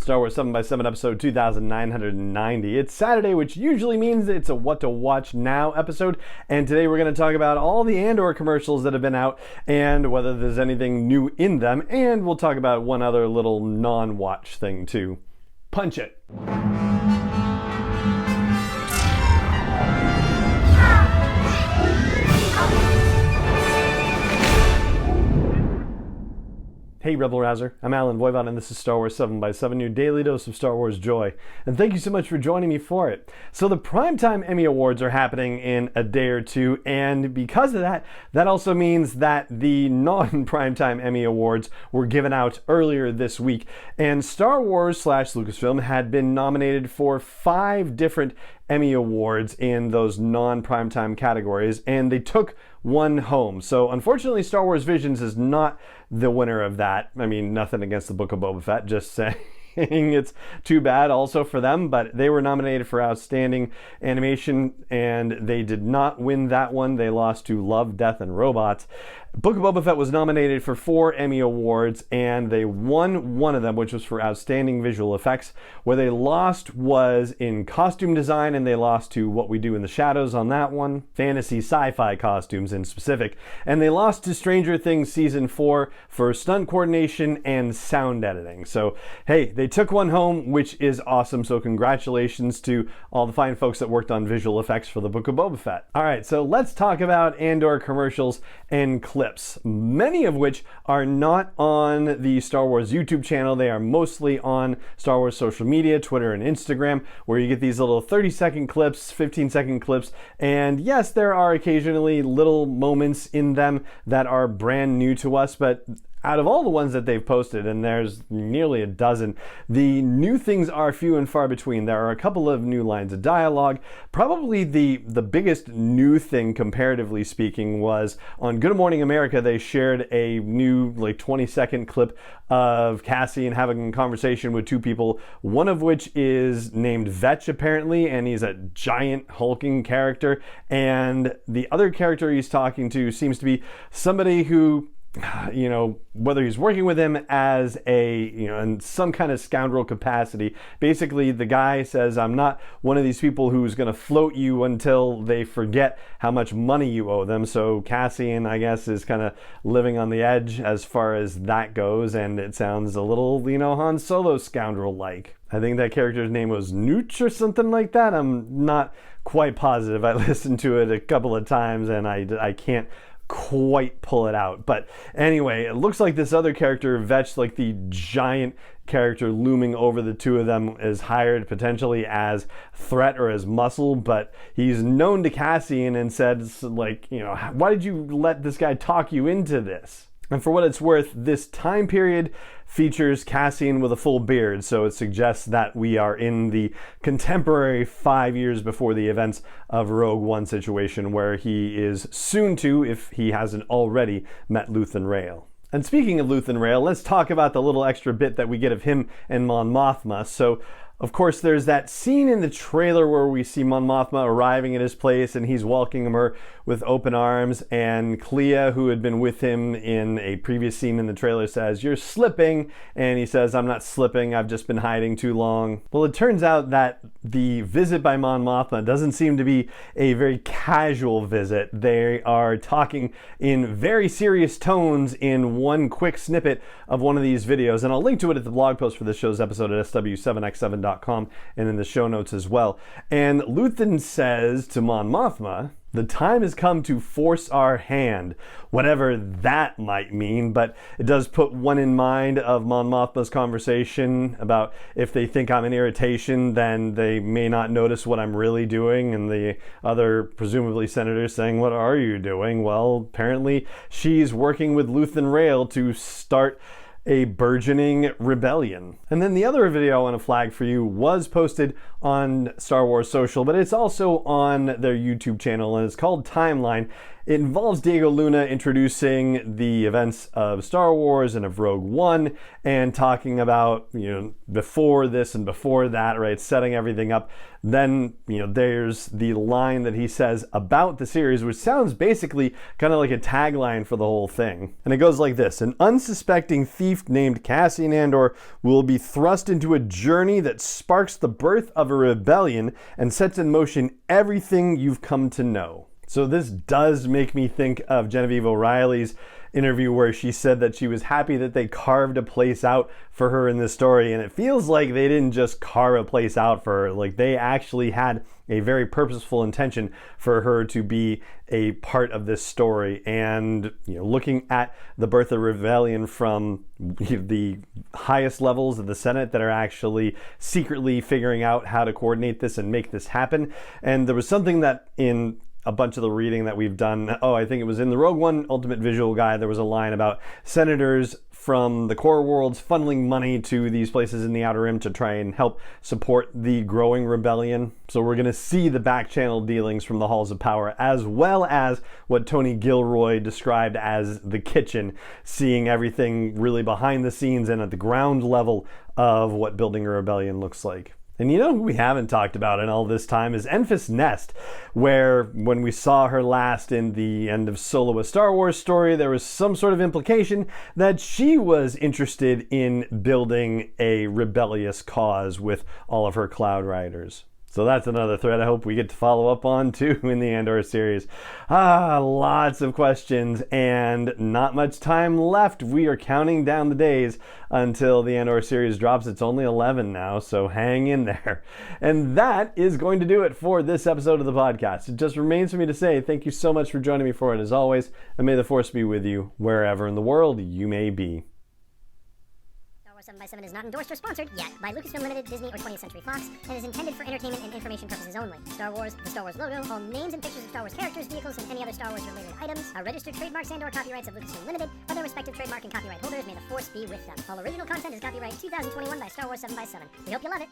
Star Wars 7x7 episode 2990. It's Saturday, which usually means it's a What to Watch Now episode, and today we're going to talk about all the Andor commercials that have been out and whether there's anything new in them, and we'll talk about one other little non-watch thing too. Punch it! Hey Rebel Rouser, I'm Alan Voivod and this is Star Wars 7x7, your daily dose of Star Wars joy. And thank you so much for joining me for it. So the Primetime Emmy Awards are happening in a day or two, and because of that, that also means that the non-Primetime Emmy Awards were given out earlier this week. And Star Wars / Lucasfilm had been nominated for 5 different Emmy Awards in those non-primetime categories, and they took one home. So unfortunately, Star Wars Visions is not the winner of that. I mean, nothing against the Book of Boba Fett, just saying. It's too bad also for them, but they were nominated for Outstanding Animation, and they did not win that one. They lost to Love, Death, and Robots. Book of Boba Fett was nominated for 4 Emmy Awards, and they won one of them, which was for Outstanding Visual Effects. Where they lost was in costume design, and they lost to What We Do in the Shadows on that one. Fantasy sci-fi costumes in specific. And they lost to Stranger Things Season 4 for stunt coordination and sound editing. So, hey, they took one home, which is awesome. So congratulations to all the fine folks that worked on visual effects for the Book of Boba Fett. All right, so let's talk about Andor commercials and clips, many of which are not on the Star Wars YouTube channel. They are mostly on Star Wars social media, Twitter and Instagram, where you get these little 30-second clips, 15-second clips, and yes, there are occasionally little moments in them that are brand new to us, but out of all the ones that they've posted, and there's nearly a dozen, the new things are few and far between. There are a couple of new lines of dialogue. Probably the biggest new thing, comparatively speaking, was on Good Morning America. They shared a new 20-second clip of Cassian having a conversation with 2 people, one of which is named Vetch apparently, and he's a giant hulking character, and the other character he's talking to seems to be somebody who, whether he's working with him as in some kind of scoundrel capacity. Basically, the guy says, I'm not one of these people who's going to float you until they forget how much money you owe them. So Cassian, I guess, is kind of living on the edge as far as that goes, and it sounds a little, Han Solo scoundrel-like. I think that character's name was Nooch or something like that. I'm not quite positive. I listened to it a couple of times, and I can't quite pull it out. But anyway, it looks like this other character, Vetch, like the giant character looming over the 2 of them, is hired potentially as threat or as muscle, but he's known to Cassian and said, why did you let this guy talk you into this? And for what it's worth, this time period features Cassian with a full beard, so it suggests that we are in the contemporary 5 years before the events of Rogue One situation, where he is soon to, if he hasn't already, met Luthen Rael. And speaking of Luthen Rael, let's talk about the little extra bit that we get of him and Mon Mothma. So, of course, there's that scene in the trailer where we see Mon Mothma arriving at his place, and he's welcoming her with open arms, and Clea, who had been with him in a previous scene in the trailer, says, "You're slipping," and he says, "I'm not slipping, I've just been hiding too long." Well, it turns out that the visit by Mon Mothma doesn't seem to be a very casual visit. They are talking in very serious tones in one quick snippet of one of these videos, and I'll link to it at the blog post for this show's episode at sw7x7.com and in the show notes as well. And Luthen says to Mon Mothma, "The time has come to force our hand," whatever that might mean, but it does put one in mind of Mon Mothma's conversation about if they think I'm an irritation, then they may not notice what I'm really doing, and the other, presumably senators, saying, "What are you doing?" Well, apparently she's working with Luthen Rael to start a burgeoning rebellion. And then the other video I want to flag for you was posted on Star Wars Social, but it's also on their YouTube channel, and it's called Timeline. It involves Diego Luna introducing the events of Star Wars and of Rogue One and talking about, before this and before that, right, setting everything up. Then, there's the line that he says about the series, which sounds basically kind of like a tagline for the whole thing. And it goes like this: an unsuspecting thief named Cassian Andor will be thrust into a journey that sparks the birth of a rebellion and sets in motion everything you've come to know. So this does make me think of Genevieve O'Reilly's interview where she said that she was happy that they carved a place out for her in this story, and it feels like they didn't just carve a place out for her. Like, they actually had a very purposeful intention for her to be a part of this story. And looking at the birth of rebellion from the highest levels of the Senate that are actually secretly figuring out how to coordinate this and make this happen. And there was something that in a bunch of the reading that we've done, I think it was in the Rogue One Ultimate Visual Guide, there was a line about senators from the core worlds funneling money to these places in the Outer Rim to try and help support the growing rebellion. So we're going to see the back channel dealings from the Halls of Power, as well as what Tony Gilroy described as the kitchen, seeing everything really behind the scenes and at the ground level of what building a rebellion looks like. And who we haven't talked about in all this time is Enfys Nest, where when we saw her last in the End of Solo, a Star Wars story, there was some sort of implication that she was interested in building a rebellious cause with all of her Cloud Riders. So that's another thread I hope we get to follow up on too in the Andor series. Lots of questions and not much time left. We are counting down the days until the Andor series drops. It's only 11 now, so hang in there. And that is going to do it for this episode of the podcast. It just remains for me to say thank you so much for joining me for it as always, and may the Force be with you wherever in the world you may be. 7x7 is not endorsed or sponsored yet by Lucasfilm Limited, Disney, or 20th Century Fox, and is intended for entertainment and information purposes only. Star Wars, the Star Wars logo, all names and pictures of Star Wars characters, vehicles, and any other Star Wars-related items are registered trademarks and/or copyrights of Lucasfilm Limited, or their respective trademark and copyright holders. May the Force be with them. All original content is copyright 2021 by Star Wars 7x7. We hope you love it.